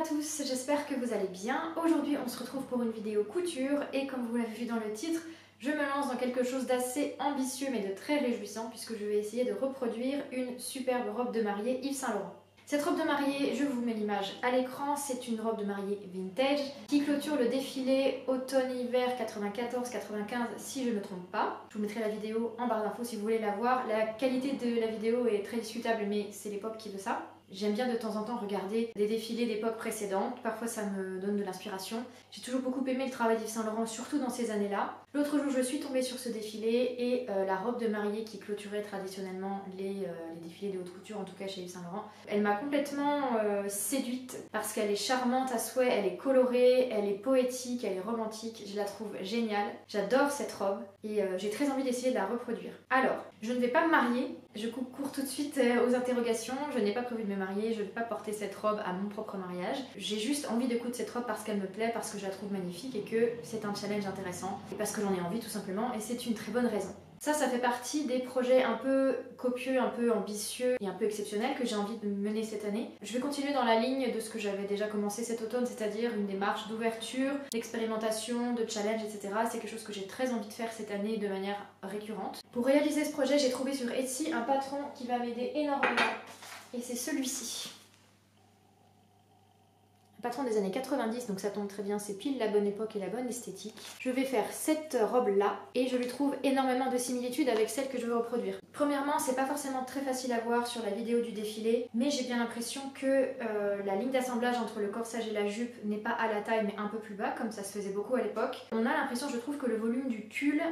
tous, j'espère que vous allez bien. Aujourd'hui on se retrouve pour une vidéo couture et comme vous l'avez vu dans le titre, je me lance dans quelque chose d'assez ambitieux mais de très réjouissant puisque je vais essayer de reproduire une superbe robe de mariée Yves Saint Laurent. Cette robe de mariée, je vous mets l'image à l'écran, c'est une robe de mariée vintage qui clôture le défilé automne-hiver 94-95 si je ne me trompe pas. Je vous mettrai la vidéo en barre d'infos si vous voulez la voir. La qualité de la vidéo est très discutable mais c'est l'époque qui veut ça. J'aime bien de temps en temps regarder des défilés d'époques précédentes, parfois ça me donne de l'inspiration. J'ai toujours beaucoup aimé le travail d'Yves Saint Laurent, surtout dans ces années-là. L'autre jour je suis tombée sur ce défilé et la robe de mariée qui clôturait traditionnellement les défilés de haute couture, en tout cas chez Yves Saint Laurent. Elle m'a complètement séduite parce qu'elle est charmante à souhait, elle est colorée, elle est poétique, elle est romantique, je la trouve géniale. J'adore cette robe et j'ai très envie d'essayer de la reproduire. Alors, je ne vais pas me marier, je coupe court tout de suite aux interrogations, je n'ai pas prévu de me marier, je ne vais pas porter cette robe à mon propre mariage. J'ai juste envie de coudre cette robe parce qu'elle me plaît, parce que je la trouve magnifique et que c'est un challenge intéressant et parce que j'en ai envie tout simplement et c'est une très bonne raison. Ça fait partie des projets un peu copieux, un peu ambitieux et un peu exceptionnels que j'ai envie de mener cette année. Je vais continuer dans la ligne de ce que j'avais déjà commencé cet automne, c'est-à-dire une démarche d'ouverture, d'expérimentation, de challenge, etc. C'est quelque chose que j'ai très envie de faire cette année de manière récurrente. Pour réaliser ce projet, j'ai trouvé sur Etsy un patron qui va m'aider énormément et c'est celui-ci. Patron des années 90, donc ça tombe très bien, c'est pile la bonne époque et la bonne esthétique. Je vais faire cette robe là et je lui trouve énormément de similitudes avec celle que je veux reproduire. Premièrement, c'est pas forcément très facile à voir sur la vidéo du défilé, mais j'ai bien l'impression que la ligne d'assemblage entre le corsage et la jupe n'est pas à la taille mais un peu plus bas, comme ça se faisait beaucoup à l'époque. On a l'impression, je trouve, que le volume du tulle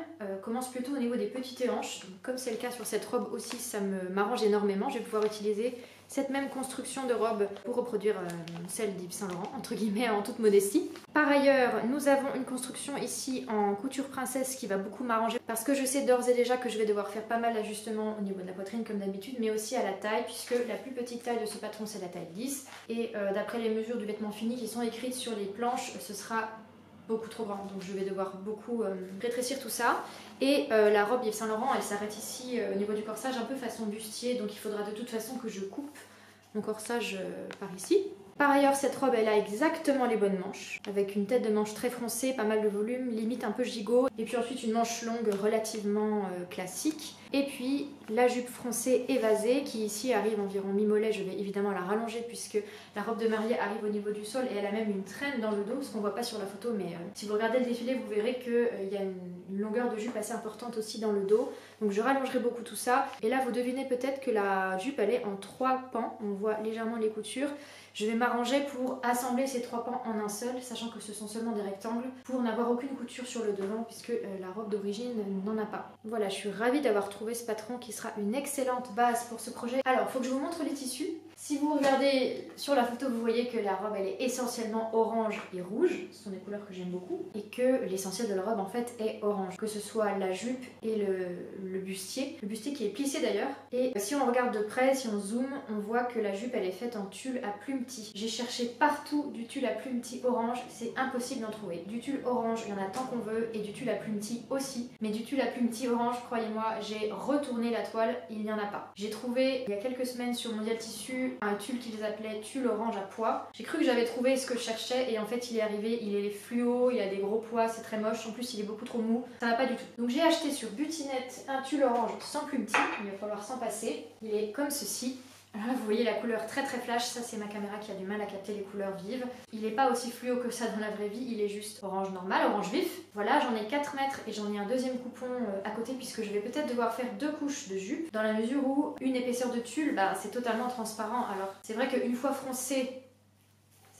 commence plutôt au niveau des petites hanches. Donc, comme c'est le cas sur cette robe aussi, ça m'arrange énormément. Je vais pouvoir utiliser cette même construction de robe pour reproduire celle d'Yves Saint Laurent, entre guillemets, en toute modestie. Par ailleurs, nous avons une construction ici en couture princesse qui va beaucoup m'arranger parce que je sais d'ores et déjà que je vais devoir faire pas mal d'ajustements au niveau de la poitrine comme d'habitude, mais aussi à la taille puisque la plus petite taille de ce patron c'est la taille 10 et d'après les mesures du vêtement fini qui sont écrites sur les planches, ce sera beaucoup trop grand, donc je vais devoir beaucoup rétrécir tout ça. Et la robe Yves Saint Laurent, elle s'arrête ici au niveau du corsage un peu façon bustier, donc il faudra de toute façon que je coupe mon corsage par ici. Par ailleurs, cette robe, elle a exactement les bonnes manches, avec une tête de manche très froncée, pas mal de volume, limite un peu gigot, et puis ensuite une manche longue relativement classique. Et puis la jupe froncée évasée qui ici arrive environ mi-mollet, je vais évidemment la rallonger puisque la robe de mariée arrive au niveau du sol et elle a même une traîne dans le dos, ce qu'on voit pas sur la photo, mais si vous regardez le défilé vous verrez qu'il y a une longueur de jupe assez importante aussi dans le dos. Donc je rallongerai beaucoup tout ça. Et là vous devinez peut-être que la jupe elle est en 3 pans, on voit légèrement les coutures. Je vais m'arranger pour assembler ces 3 pans en un seul, sachant que ce sont seulement des rectangles, pour n'avoir aucune couture sur le devant puisque la robe d'origine n'en a pas. Voilà, je suis ravie d'avoir trouvé ce patron qui sera une excellente base pour ce projet. Alors, il faut que je vous montre les tissus. Si vous regardez sur la photo, vous voyez que la robe elle est essentiellement orange et rouge, ce sont des couleurs que j'aime beaucoup, et que l'essentiel de la robe en fait est orange, que ce soit la jupe et le bustier qui est plissé d'ailleurs. Et si on regarde de près, si on zoome, on voit que la jupe elle est faite en tulle à plumes tis. J'ai cherché partout du tulle à plumes tis orange, c'est impossible d'en trouver. Du tulle orange, il y en a tant qu'on veut, et du tulle à plumes tis aussi, mais du tulle à plumes tis orange, croyez-moi, j'ai retourné la toile, il n'y en a pas. J'ai trouvé il y a quelques semaines sur Mondial Tissu un tulle qu'ils appelaient tulle orange à pois. J'ai cru que j'avais trouvé ce que je cherchais et en fait il est arrivé, il est fluo, il a des gros pois, c'est très moche, en plus il est beaucoup trop mou, ça va pas du tout. Donc j'ai acheté sur Butinette un tulle orange sans plumes tis, il va falloir s'en passer. Il est comme ceci. Alors là vous voyez la couleur très flash, ça c'est ma caméra qui a du mal à capter les couleurs vives. Il n'est pas aussi fluo que ça dans la vraie vie, il est juste orange normal, orange vif. Voilà, j'en ai 4 mètres et j'en ai un deuxième coupon à côté puisque je vais peut-être devoir faire 2 couches de jupe dans la mesure où une épaisseur de tulle, c'est totalement transparent. Alors c'est vrai qu'une fois froncé,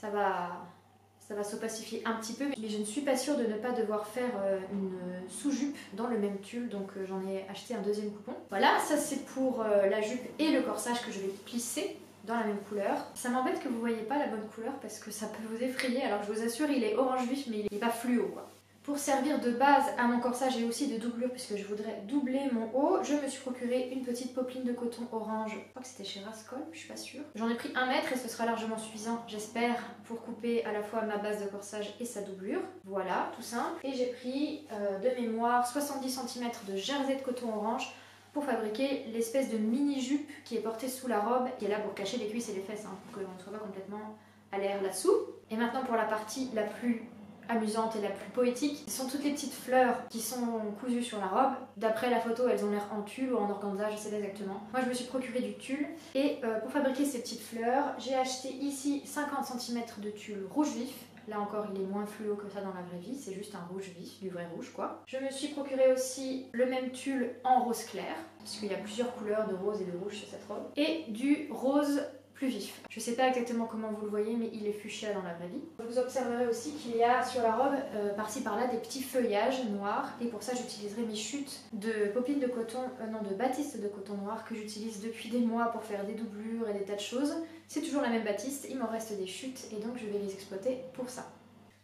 ça va s'opacifier un petit peu, mais je ne suis pas sûre de ne pas devoir faire une sous-jupe dans le même tulle, donc j'en ai acheté un deuxième coupon. Voilà, ça c'est pour la jupe et le corsage que je vais plisser dans la même couleur. Ça m'embête que vous voyez pas la bonne couleur parce que ça peut vous effrayer, alors je vous assure il est orange vif mais il n'est pas fluo quoi. Pour servir de base à mon corsage et aussi de doublure puisque je voudrais doubler mon haut, je me suis procuré une petite popeline de coton orange. Je crois que c'était chez Rascol, je suis pas sûre. J'en ai pris 1 mètre et ce sera largement suffisant, j'espère, pour couper à la fois ma base de corsage et sa doublure. Voilà, tout simple. Et j'ai pris de mémoire 70 cm de jersey de coton orange pour fabriquer l'espèce de mini jupe qui est portée sous la robe, qui est là pour cacher les cuisses et les fesses, pour que l'on ne soit pas complètement à l'air là-dessous. Et maintenant pour la partie la plus amusante et la plus poétique, ce sont toutes les petites fleurs qui sont cousues sur la robe. D'après la photo, elles ont l'air en tulle ou en organza, je sais pas exactement. Moi je me suis procuré du tulle et pour fabriquer ces petites fleurs, j'ai acheté ici 50 cm de tulle rouge vif. Là encore, il est moins fluo que ça dans la vraie vie, c'est juste un rouge vif, du vrai rouge quoi. Je me suis procuré aussi le même tulle en rose clair, puisqu'il y a plusieurs couleurs de rose et de rouge sur cette robe. Et du rose plus vif. Je sais pas exactement comment vous le voyez, mais il est fuchsia dans la vraie vie. Vous observerez aussi qu'il y a sur la robe, par-ci par-là, des petits feuillages noirs. Et pour ça, j'utiliserai mes chutes de poppines de coton, non, de batiste de coton noir, que j'utilise depuis des mois pour faire des doublures et des tas de choses. C'est toujours la même batiste, il m'en reste des chutes et donc je vais les exploiter pour ça.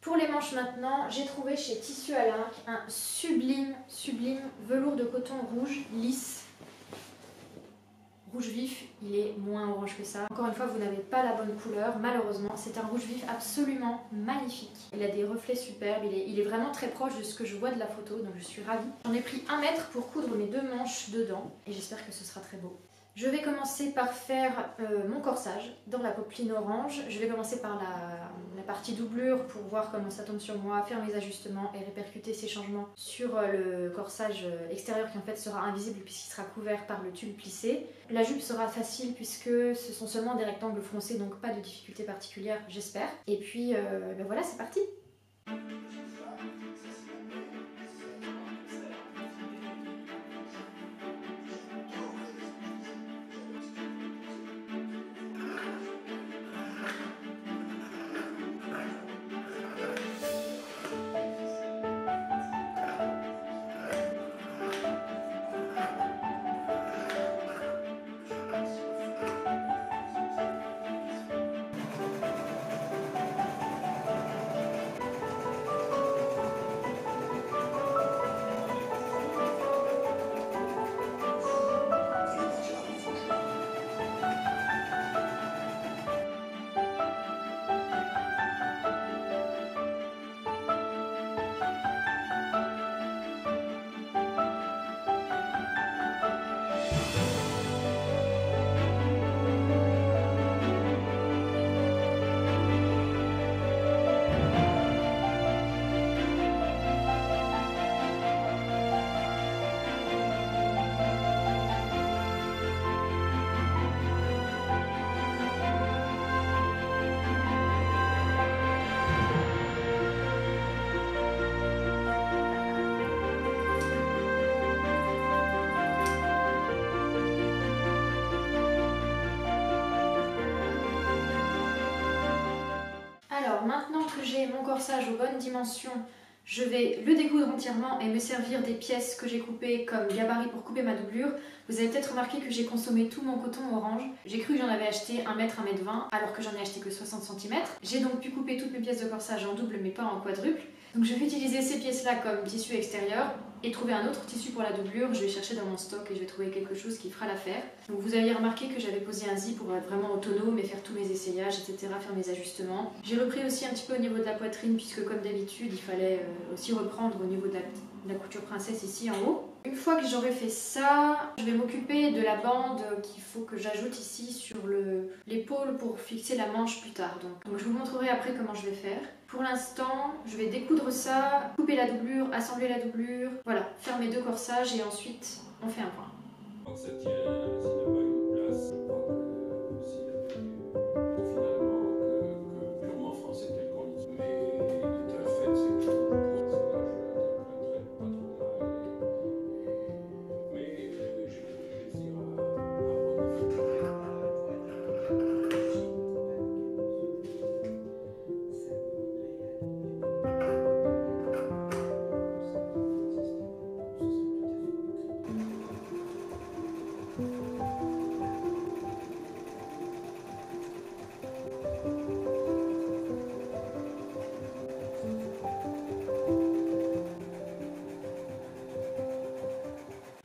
Pour les manches maintenant, j'ai trouvé chez Tissu Alinck un sublime velours de coton rouge lisse. Rouge vif, il est moins orange que ça. Encore une fois, vous n'avez pas la bonne couleur, malheureusement. C'est un rouge vif absolument magnifique. Il a des reflets superbes, il est vraiment très proche de ce que je vois de la photo, donc je suis ravie. J'en ai pris 1 mètre pour coudre mes 2 manches dedans, et j'espère que ce sera très beau. Je vais commencer par faire mon corsage dans la popeline orange. Je vais commencer par la partie doublure pour voir comment ça tombe sur moi, faire mes ajustements et répercuter ces changements sur le corsage extérieur qui en fait sera invisible puisqu'il sera couvert par le tulle plissé. La jupe sera facile puisque ce sont seulement des rectangles froncés, donc pas de difficulté particulière, j'espère. Et puis ben voilà, c'est parti! Alors maintenant que j'ai mon corsage aux bonnes dimensions, je vais le découdre entièrement et me servir des pièces que j'ai coupées comme gabarit pour couper ma doublure. Vous avez peut-être remarqué que j'ai consommé tout mon coton orange. J'ai cru que j'en avais acheté 1 mètre, 1 mètre 20 alors que j'en ai acheté que 60 cm. J'ai donc pu couper toutes mes pièces de corsage en double mais pas en quadruple. Donc je vais utiliser ces pièces-là comme tissu extérieur et trouver un autre tissu pour la doublure. Je vais chercher dans mon stock et je vais trouver quelque chose qui fera l'affaire. Donc vous aviez remarqué que j'avais posé un zip pour être vraiment autonome et faire tous mes essayages, etc., faire mes ajustements. J'ai repris aussi un petit peu au niveau de la poitrine puisque comme d'habitude il fallait aussi reprendre au niveau de la couture princesse ici en haut. Une fois que j'aurai fait ça, je vais m'occuper de la bande qu'il faut que j'ajoute ici sur l'épaule pour fixer la manche plus tard. Donc je vous montrerai après comment je vais faire. Pour l'instant, je vais découdre ça, couper la doublure, assembler la doublure, voilà, faire mes 2 corsages et ensuite on fait un point. Donc ça tient, s'il n'y a pas une place, je crois que s'il a pu, finalement, que purement français tel qu'on dit. Mais il est un fait, c'est que je trouve que c'est pas trop mal. Mais j'ai du plaisir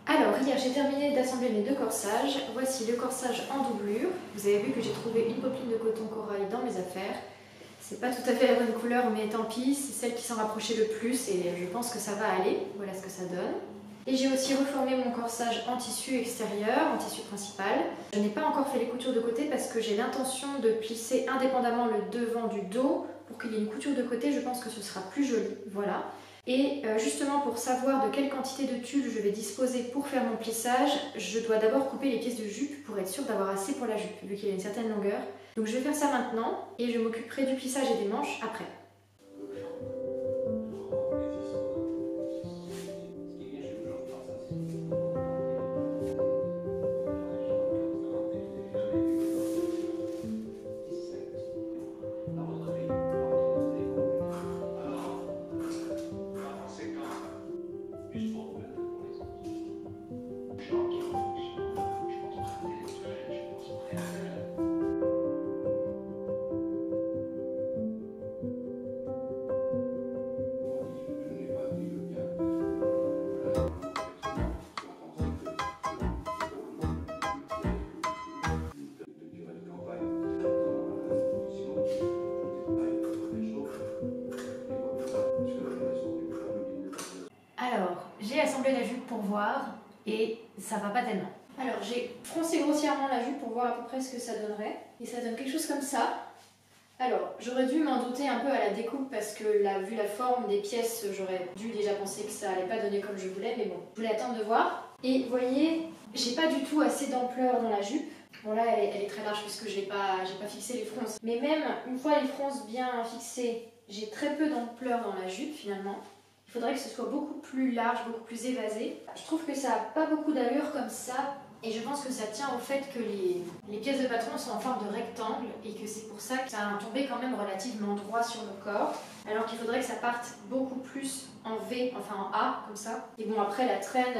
Alors hier j'ai terminé d'assembler mes 2 corsages. Voici le corsage en doublure. Vous avez vu que j'ai trouvé une popeline de coton corail dans mes affaires. C'est pas tout à fait la bonne couleur mais tant pis, c'est celle qui s'en rapprochait le plus et je pense que ça va aller. Voilà ce que ça donne. Et j'ai aussi reformé mon corsage en tissu extérieur, en tissu principal. Je n'ai pas encore fait les coutures de côté parce que j'ai l'intention de plisser indépendamment le devant du dos pour qu'il y ait une couture de côté. Je pense que ce sera plus joli, voilà. Et justement pour savoir de quelle quantité de tulle je vais disposer pour faire mon plissage, je dois d'abord couper les pièces de jupe pour être sûre d'avoir assez pour la jupe, vu qu'il y a une certaine longueur. Donc je vais faire ça maintenant et je m'occuperai du plissage et des manches après. Alors, j'ai assemblé la jupe pour voir et ça va pas tellement. Alors, j'ai froncé grossièrement la jupe pour voir à peu près ce que ça donnerait. Et ça donne quelque chose comme ça. Alors, j'aurais dû m'en douter un peu à la découpe parce que vu la forme des pièces, j'aurais dû déjà penser que ça allait pas donner comme je voulais. Mais bon, je voulais attendre de voir. Et vous voyez, j'ai pas du tout assez d'ampleur dans la jupe. Bon là, elle est très large puisque j'ai pas fixé les fronces. Mais même une fois les fronces bien fixées, j'ai très peu d'ampleur dans la jupe finalement. Il faudrait que ce soit beaucoup plus large, beaucoup plus évasé. Je trouve que ça n'a pas beaucoup d'allure comme ça et je pense que ça tient au fait que les pièces de patron sont en forme de rectangle et que c'est pour ça que ça a un tombé quand même relativement droit sur le corps, alors qu'il faudrait que ça parte beaucoup plus en V, enfin en A, comme ça. Et bon, après la traîne,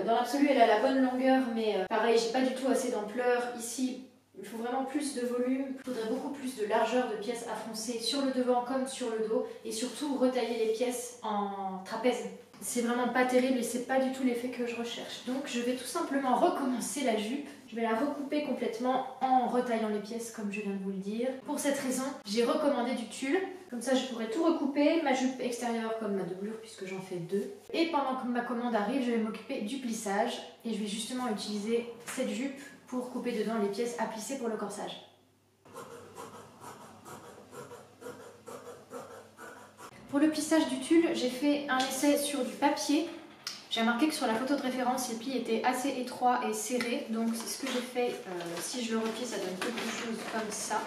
dans l'absolu elle a la bonne longueur, mais pareil, j'ai pas du tout assez d'ampleur ici. Il faut vraiment plus de volume, il faudrait beaucoup plus de largeur de pièces à froncer sur le devant comme sur le dos et surtout retailler les pièces en trapèze. C'est vraiment pas terrible et c'est pas du tout l'effet que je recherche. Donc je vais tout simplement recommencer la jupe. Je vais la recouper complètement en retaillant les pièces comme je viens de vous le dire. Pour cette raison, j'ai recommandé du tulle. Comme ça je pourrais tout recouper, ma jupe extérieure comme ma doublure puisque j'en fais deux. Et pendant que ma commande arrive, je vais m'occuper du plissage et je vais justement utiliser cette jupe pour couper dedans les pièces à plisser pour le corsage. Pour le plissage du tulle, j'ai fait un essai sur du papier. J'ai remarqué que sur la photo de référence, les plis étaient assez étroits et serrés, donc c'est ce que j'ai fait. Si je le replie, ça donne quelque chose comme ça.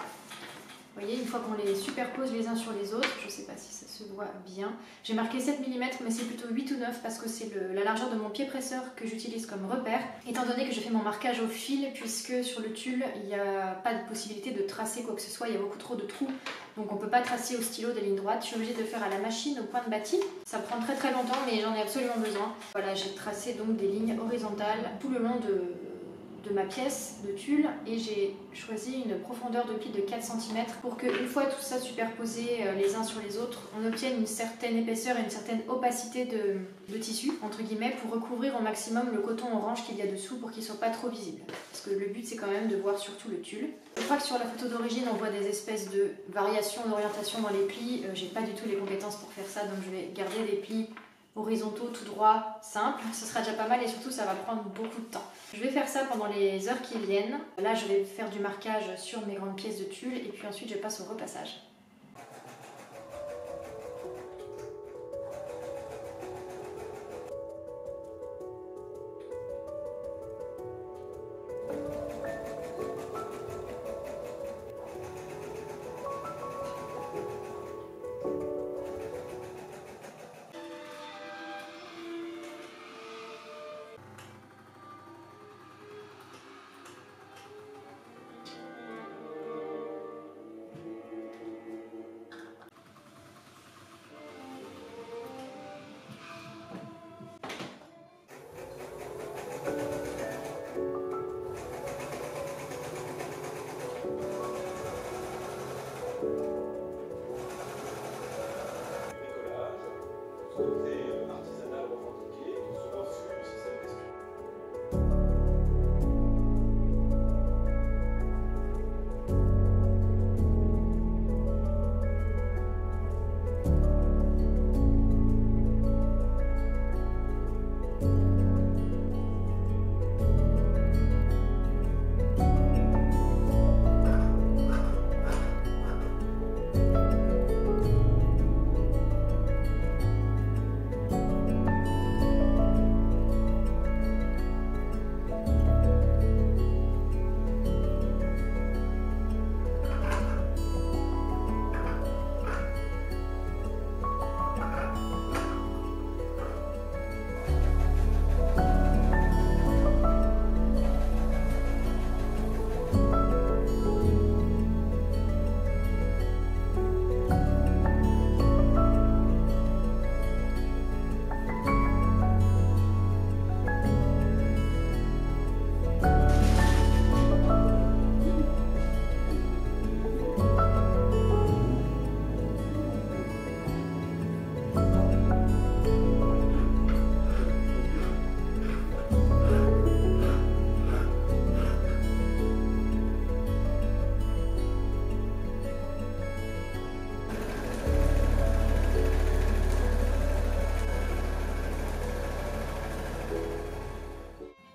Vous voyez, une fois qu'on les superpose les uns sur les autres, je ne sais pas si ça se voit bien. J'ai marqué 7 mm, mais c'est plutôt 8 ou 9 parce que c'est la largeur de mon pied presseur que j'utilise comme repère. Étant donné que je fais mon marquage au fil, puisque sur le tulle, il n'y a pas de possibilité de tracer quoi que ce soit, il y a beaucoup trop de trous. Donc on ne peut pas tracer au stylo des lignes droites, je suis obligée de le faire à la machine au point de bâti. Ça prend très très longtemps, mais j'en ai absolument besoin. Voilà, j'ai tracé donc des lignes horizontales tout le long de ma pièce de tulle et j'ai choisi une profondeur de pli de 4 cm pour qu'une fois tout ça superposé les uns sur les autres, on obtienne une certaine épaisseur et une certaine opacité de tissu, entre guillemets, pour recouvrir au maximum le coton orange qu'il y a dessous pour qu'il ne soit pas trop visible. Parce que le but c'est quand même de voir surtout le tulle. Je crois que sur la photo d'origine on voit des espèces de variations d'orientation dans les plis. J'ai pas du tout les compétences pour faire ça, donc je vais garder des plis horizontaux, tout droit, simple. Ce sera déjà pas mal et surtout ça va prendre beaucoup de temps. Je vais faire ça pendant les heures qui viennent. Là je vais faire du marquage sur mes grandes pièces de tulle et puis ensuite je passe au repassage.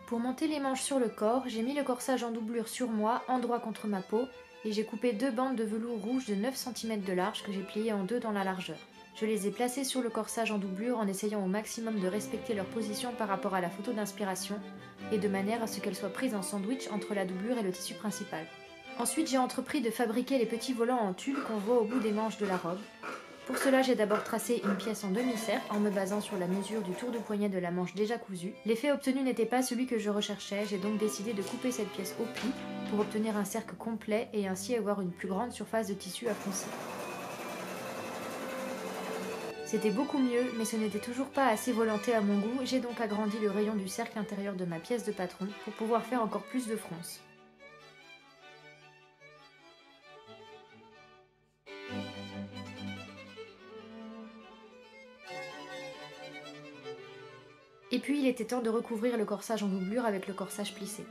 Pour monter les manches sur le corps, j'ai mis le corsage en doublure sur moi, endroit contre ma peau, et j'ai coupé 2 bandes de velours rouge de 9 cm de large que j'ai pliées en 2 dans la largeur. Je les ai placées sur le corsage en doublure en essayant au maximum de respecter leur position par rapport à la photo d'inspiration, et de manière à ce qu'elles soient prises en sandwich entre la doublure et le tissu principal. Ensuite, j'ai entrepris de fabriquer les petits volants en tulle qu'on voit au bout des manches de la robe. Pour cela, j'ai d'abord tracé une pièce en demi-cercle en me basant sur la mesure du tour de poignet de la manche déjà cousue. L'effet obtenu n'était pas celui que je recherchais, j'ai donc décidé de couper cette pièce au pli pour obtenir un cercle complet et ainsi avoir une plus grande surface de tissu à poncer. C'était beaucoup mieux, mais ce n'était toujours pas assez volanté à mon goût, j'ai donc agrandi le rayon du cercle intérieur de ma pièce de patron pour pouvoir faire encore plus de fronces. Et puis il était temps de recouvrir le corsage en doublure avec le corsage plissé.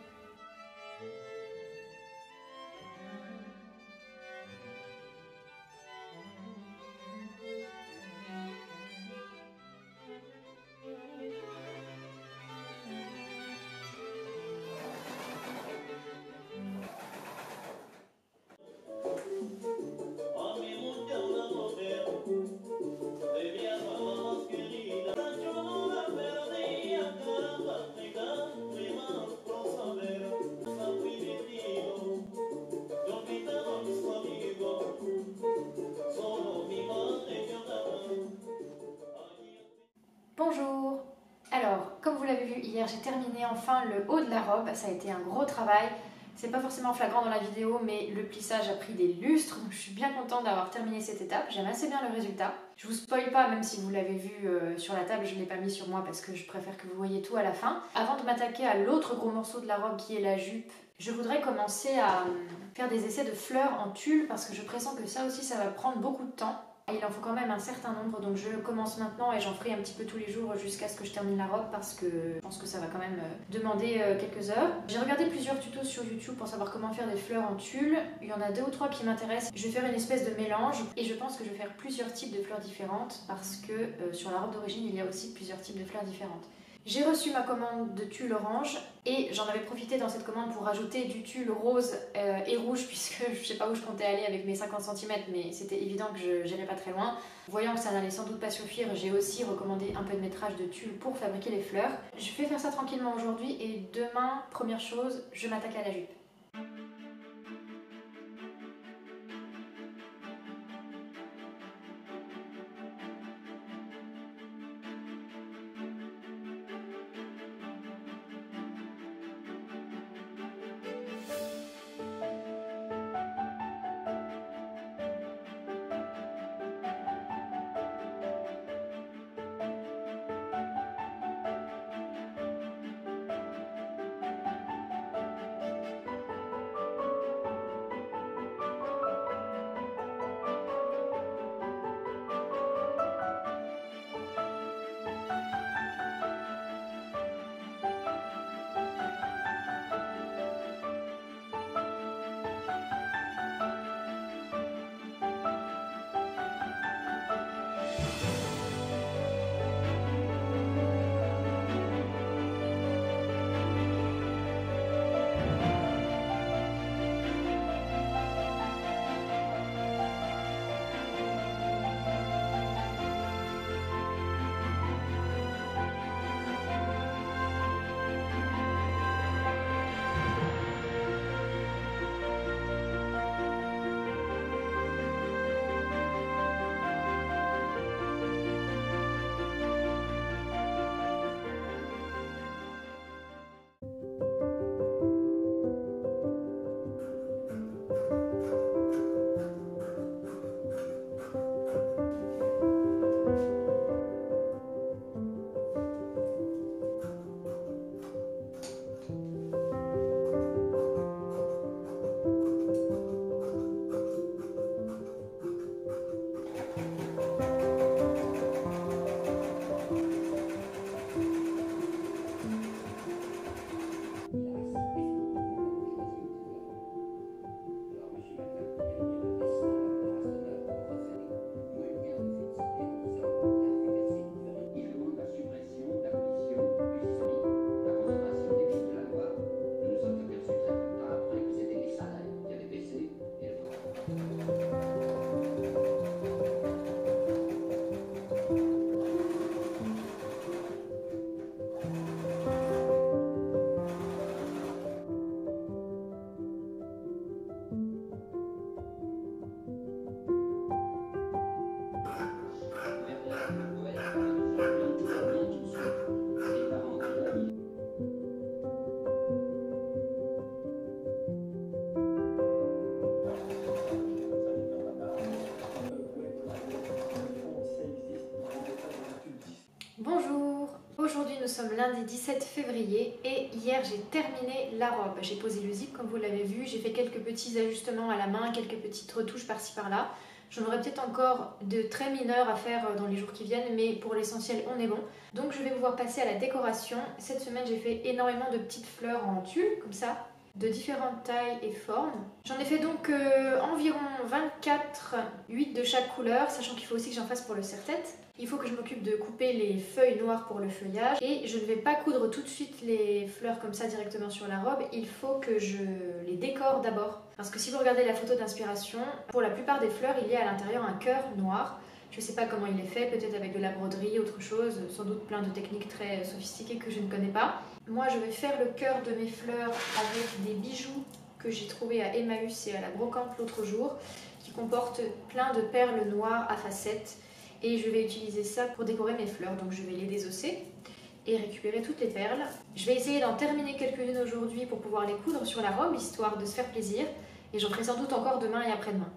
Bonjour! Alors, comme vous l'avez vu hier, j'ai terminé enfin le haut de la robe. Ça a été un gros travail. C'est pas forcément flagrant dans la vidéo, mais le plissage a pris des lustres, donc je suis bien contente d'avoir terminé cette étape. J'aime assez bien le résultat. Je vous spoil pas, même si vous l'avez vu sur la table, je ne l'ai pas mis sur moi parce que je préfère que vous voyez tout à la fin. Avant de m'attaquer à l'autre gros morceau de la robe qui est la jupe, je voudrais commencer à faire des essais de fleurs en tulle parce que je pressens que ça aussi, ça va prendre beaucoup de temps. Il en faut quand même un certain nombre, donc je commence maintenant et j'en ferai un petit peu tous les jours jusqu'à ce que je termine la robe parce que je pense que ça va quand même demander quelques heures. J'ai regardé plusieurs tutos sur YouTube pour savoir comment faire des fleurs en tulle. Il y en a 2 ou 3 qui m'intéressent. Je vais faire une espèce de mélange et je pense que je vais faire plusieurs types de fleurs différentes parce que sur la robe d'origine il y a aussi plusieurs types de fleurs différentes. J'ai reçu ma commande de tulle orange et j'en avais profité dans cette commande pour rajouter du tulle rose et rouge puisque je sais pas où je comptais aller avec mes 50 cm mais c'était évident que je n'irais pas très loin. Voyant que ça n'allait sans doute pas suffire, j'ai aussi recommandé un peu de métrage de tulle pour fabriquer les fleurs. Je vais faire ça tranquillement aujourd'hui et demain, première chose, je m'attaque à la jupe. Aujourd'hui nous sommes lundi 17 février et hier j'ai terminé la robe. J'ai posé le zip comme vous l'avez vu, j'ai fait quelques petits ajustements à la main, quelques petites retouches par-ci par-là. J'en aurai peut-être encore de très mineurs à faire dans les jours qui viennent, mais pour l'essentiel on est bon. Donc je vais pouvoir passer à la décoration. Cette semaine j'ai fait énormément de petites fleurs en tulle comme ça, de différentes tailles et formes. J'en ai fait donc environ 24, 8 de chaque couleur, sachant qu'il faut aussi que j'en fasse pour le serre-tête. Il faut que je m'occupe de couper les feuilles noires pour le feuillage et je ne vais pas coudre tout de suite les fleurs comme ça directement sur la robe. Il faut que je les décore d'abord. Parce que si vous regardez la photo d'inspiration, pour la plupart des fleurs, il y a à l'intérieur un cœur noir. Je ne sais pas comment il est fait, peut-être avec de la broderie, autre chose, sans doute plein de techniques très sophistiquées que je ne connais pas. Moi, je vais faire le cœur de mes fleurs avec des bijoux que j'ai trouvés à Emmaüs et à la brocante l'autre jour, qui comportent plein de perles noires à facettes. Et je vais utiliser ça pour décorer mes fleurs, donc je vais les désosser et récupérer toutes les perles. Je vais essayer d'en terminer quelques-unes aujourd'hui pour pouvoir les coudre sur la robe, histoire de se faire plaisir. Et j'en ferai sans doute encore demain et après-demain.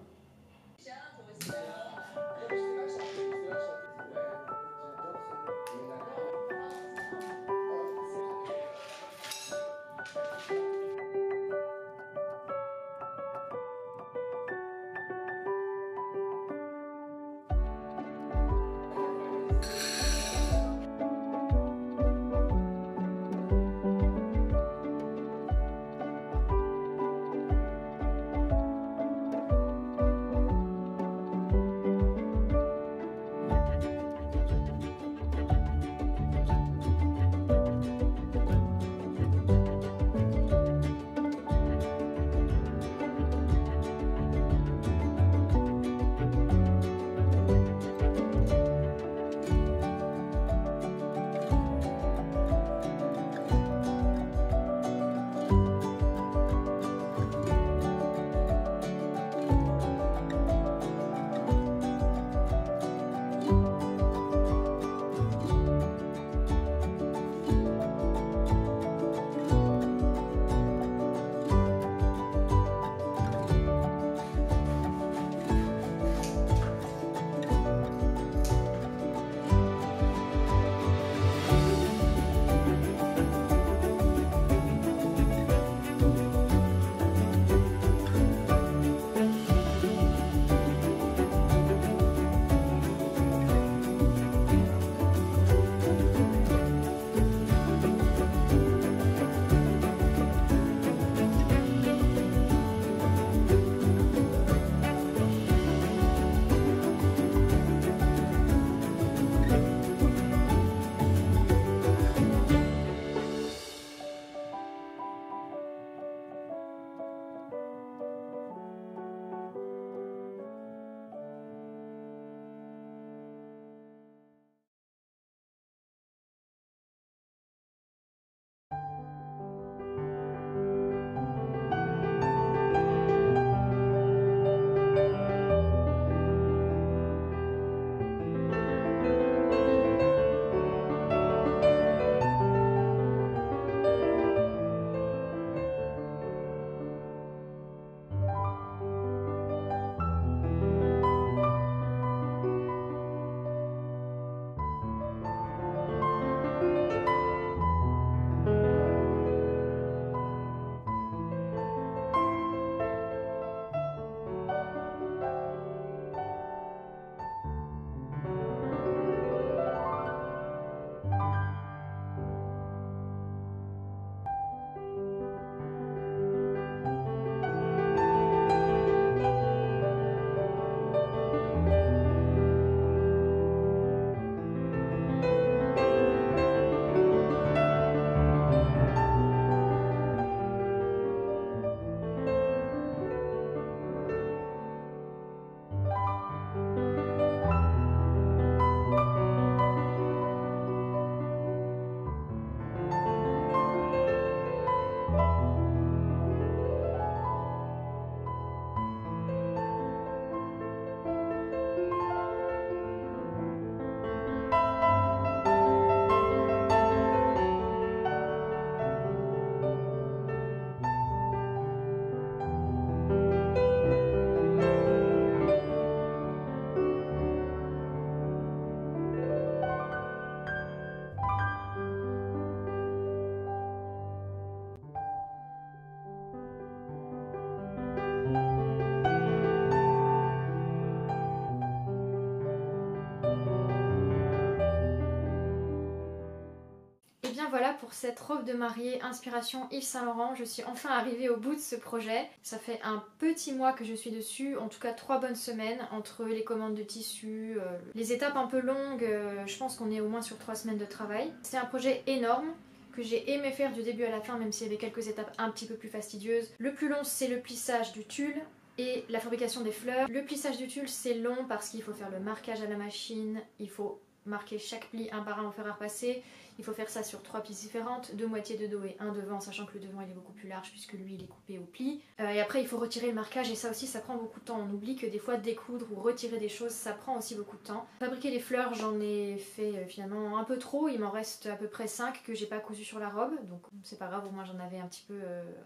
bien voilà pour cette robe de mariée inspiration Yves Saint Laurent. Je suis enfin arrivée au bout de ce projet. Ça fait un petit mois que je suis dessus, en tout cas 3 bonnes semaines entre les commandes de tissus, les étapes un peu longues, je pense qu'on est au moins sur 3 semaines de travail. C'est un projet énorme que j'ai aimé faire du début à la fin, même s'il y avait quelques étapes un petit peu plus fastidieuses. Le plus long, c'est le plissage du tulle et la fabrication des fleurs. Le plissage du tulle, c'est long parce qu'il faut faire le marquage à la machine, il faut marquer chaque pli un par un au fer à repasser. Il faut faire ça sur 3 pièces différentes, 2 moitiés de dos et un devant, sachant que le devant il est beaucoup plus large puisque lui il est coupé au pli. Et après il faut retirer le marquage et ça aussi ça prend beaucoup de temps. On oublie que des fois découdre ou retirer des choses ça prend aussi beaucoup de temps. Fabriquer les fleurs j'en ai fait finalement un peu trop, il m'en reste à peu près 5 que j'ai pas cousu sur la robe, donc c'est pas grave, au moins j'en avais un petit peu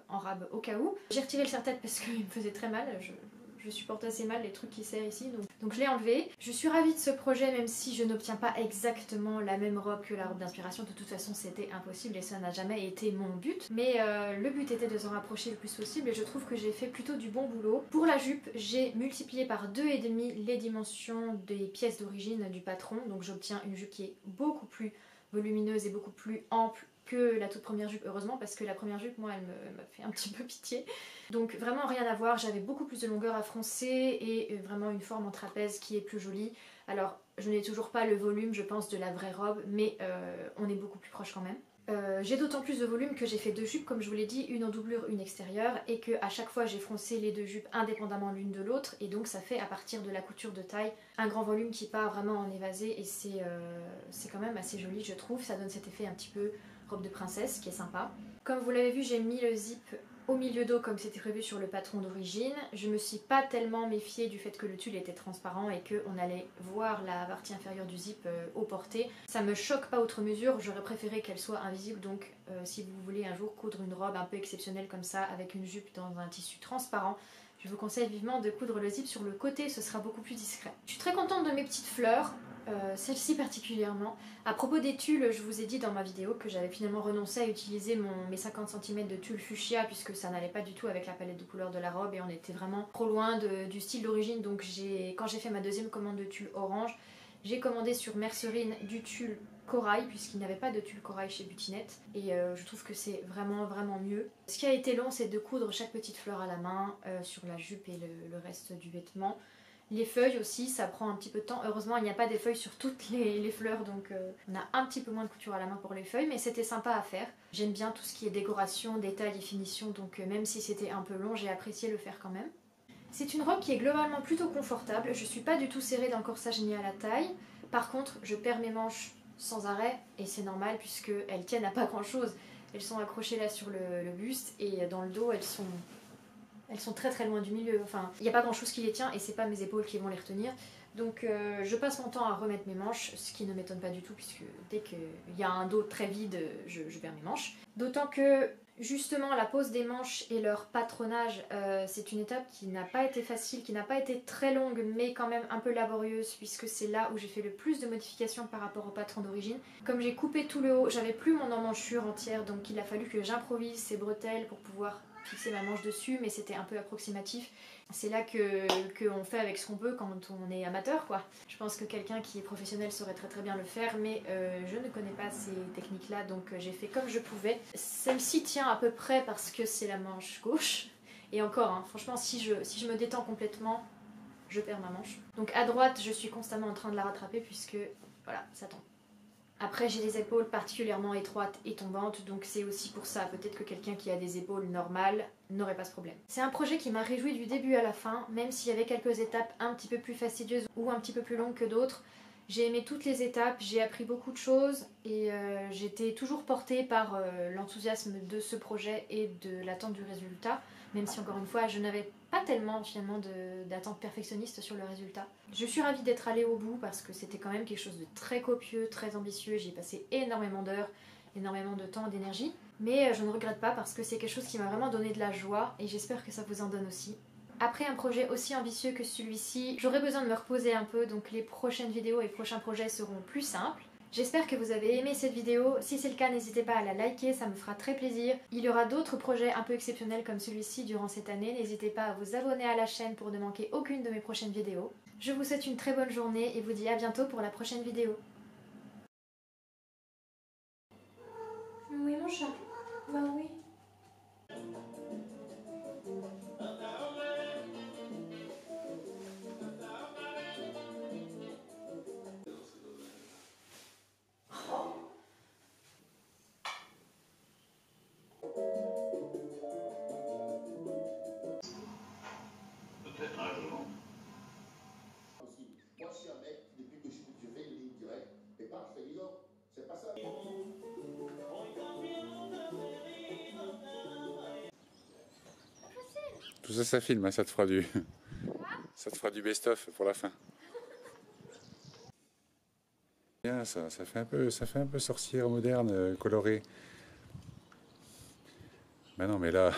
en rab au cas où. J'ai retiré le serre-tête parce qu'il me faisait très mal, je supporte assez mal les trucs qui serrent ici, donc je l'ai enlevé. Je suis ravie de ce projet même si je n'obtiens pas exactement la même robe que la robe d'inspiration. De toute façon c'était impossible et ça n'a jamais été mon but. Mais le but était de s'en rapprocher le plus possible et je trouve que j'ai fait plutôt du bon boulot. Pour la jupe, j'ai multiplié par 2,5 les dimensions des pièces d'origine du patron. Donc j'obtiens une jupe qui est beaucoup plus volumineuse et beaucoup plus ample que la toute première jupe, heureusement, parce que la première jupe, moi, elle m'a fait un petit peu pitié. Donc vraiment rien à voir, j'avais beaucoup plus de longueur à froncer et vraiment une forme en trapèze qui est plus jolie. Alors, je n'ai toujours pas le volume, je pense, de la vraie robe, mais on est beaucoup plus proche quand même. J'ai d'autant plus de volume que j'ai fait 2 jupes, comme je vous l'ai dit, une en doublure, une extérieure, et que à chaque fois j'ai froncé les 2 jupes indépendamment l'une de l'autre, et donc ça fait à partir de la couture de taille un grand volume qui part vraiment en évasé, et c'est quand même assez joli je trouve, ça donne cet effet un petit peu robe de princesse qui est sympa. Comme vous l'avez vu, j'ai mis le zip au milieu dos comme c'était prévu sur le patron d'origine. Je me suis pas tellement méfiée du fait que le tulle était transparent et qu'on allait voir la partie inférieure du zip au porté. Ça me choque pas outre mesure, j'aurais préféré qu'elle soit invisible, donc si vous voulez un jour coudre une robe un peu exceptionnelle comme ça avec une jupe dans un tissu transparent, je vous conseille vivement de coudre le zip sur le côté, ce sera beaucoup plus discret. Je suis très contente de mes petites fleurs. Celle-ci particulièrement. À propos des tulles, je vous ai dit dans ma vidéo que j'avais finalement renoncé à utiliser mes 50 cm de tulle fuchsia puisque ça n'allait pas du tout avec la palette de couleurs de la robe et on était vraiment trop loin du style d'origine. Donc quand j'ai fait ma deuxième commande de tulle orange, j'ai commandé sur Mercerine du tulle corail puisqu'il n'y avait pas de tulle corail chez Butinette et je trouve que c'est vraiment mieux. Ce qui a été long, c'est de coudre chaque petite fleur à la main sur la jupe et le reste du vêtement. Les feuilles aussi, ça prend un petit peu de temps. Heureusement, il n'y a pas des feuilles sur toutes les fleurs, donc on a un petit peu moins de couture à la main pour les feuilles, mais c'était sympa à faire. J'aime bien tout ce qui est décoration, détails et finition, donc même si c'était un peu long, j'ai apprécié le faire quand même. C'est une robe qui est globalement plutôt confortable. Je suis pas du tout serrée dans le corsage ni à la taille. Par contre, je perds mes manches sans arrêt, et c'est normal puisqu'elles tiennent à pas grand chose. Elles sont accrochées là sur le buste, et dans le dos, elles sont très loin du milieu, enfin il n'y a pas grand chose qui les tient et c'est pas mes épaules qui vont les retenir. Donc je passe mon temps à remettre mes manches, ce qui ne m'étonne pas du tout puisque dès qu'il y a un dos très vide, je perds mes manches. D'autant que justement la pose des manches et leur patronage, c'est une étape qui n'a pas été facile, qui n'a pas été très longue mais quand même un peu laborieuse puisque c'est là où j'ai fait le plus de modifications par rapport au patron d'origine. Comme j'ai coupé tout le haut, j'avais plus mon emmanchure entière donc il a fallu que j'improvise ces bretelles pour pouvoir fixer ma manche dessus, mais c'était un peu approximatif. C'est là qu'on fait avec ce qu'on peut quand on est amateur, quoi. Je pense que quelqu'un qui est professionnel saurait très bien le faire, mais je ne connais pas ces techniques-là, donc j'ai fait comme je pouvais. Celle-ci tient à peu près parce que c'est la manche gauche, et encore, hein, franchement, si je me détends complètement, je perds ma manche. Donc à droite, je suis constamment en train de la rattraper, puisque, voilà, ça tombe. Après j'ai des épaules particulièrement étroites et tombantes, donc c'est aussi pour ça, peut-être que quelqu'un qui a des épaules normales n'aurait pas ce problème. C'est un projet qui m'a réjoui du début à la fin, même s'il y avait quelques étapes un petit peu plus fastidieuses ou un petit peu plus longues que d'autres. J'ai aimé toutes les étapes, j'ai appris beaucoup de choses et j'étais toujours portée par l'enthousiasme de ce projet et de l'attente du résultat, même si encore une fois je n'avais pas tellement finalement d'attente perfectionniste sur le résultat. Je suis ravie d'être allée au bout parce que c'était quand même quelque chose de très copieux, très ambitieux, j'y ai passé énormément d'heures, énormément de temps, d'énergie, mais je ne regrette pas parce que c'est quelque chose qui m'a vraiment donné de la joie et j'espère que ça vous en donne aussi. Après un projet aussi ambitieux que celui-ci, j'aurai besoin de me reposer un peu, donc les prochaines vidéos et prochains projets seront plus simples. J'espère que vous avez aimé cette vidéo, si c'est le cas n'hésitez pas à la liker, ça me fera très plaisir. Il y aura d'autres projets un peu exceptionnels comme celui-ci durant cette année, n'hésitez pas à vous abonner à la chaîne pour ne manquer aucune de mes prochaines vidéos. Je vous souhaite une très bonne journée et vous dis à bientôt pour la prochaine vidéo. chat. Bah oui. Peut-être un jour. Moi, je suis un mec, depuis que je fais une ligne directe, et pas, je fais dis donc, c'est pas ça. Tout ça, ça filme, hein, ça te fera du... ça te fera du best-of pour la fin. Bien, ça fait un peu sorcière moderne, colorée. Ben non, mais là...